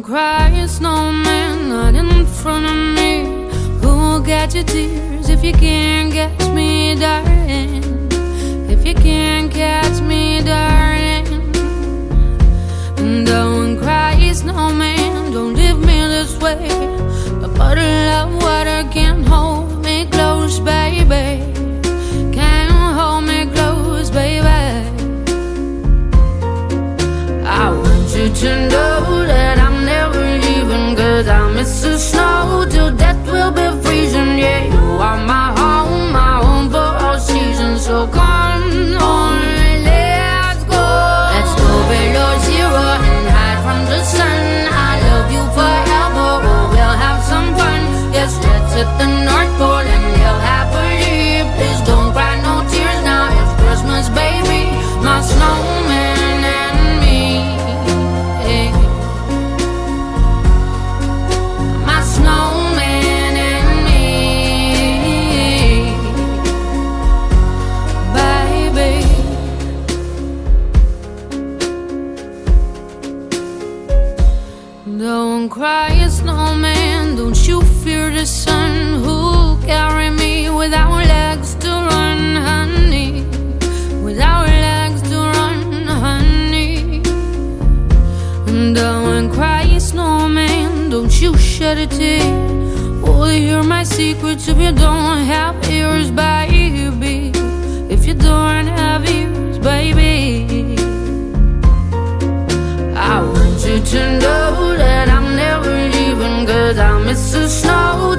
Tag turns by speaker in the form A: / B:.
A: Don't cry, snowman, not in front of me. Who'll get your tears if you can't catch me, darling? If you can't catch me, darling. Don't cry, snowman, don't leave me this way. A bottle of water can't hold me close, baby. Can't hold me close, baby. I want you to know that I'm never leaving, 'cause I miss the snow till death will be freezing. Yeah, you are my home for all seasons. So come on, let's go. Let's go below zero and hide from the sun. I love you forever, oh, we'll have some fun. Yes, let's hit the North Pole and live happily. Please don't cry no tears now, it's Christmas, baby. My snowman and me. My snowman and me, baby. Don't cry, snowman, don't you fear the sun. Who'll carry me without legs to run, honey? Without legs to run, honey. Don't cry, snowman, don't you shed a tear. Oh, hear my secrets if you don't have ears, baby. If you don't have ears, baby. I want you to know that I'm never leaving, 'cause I miss the snow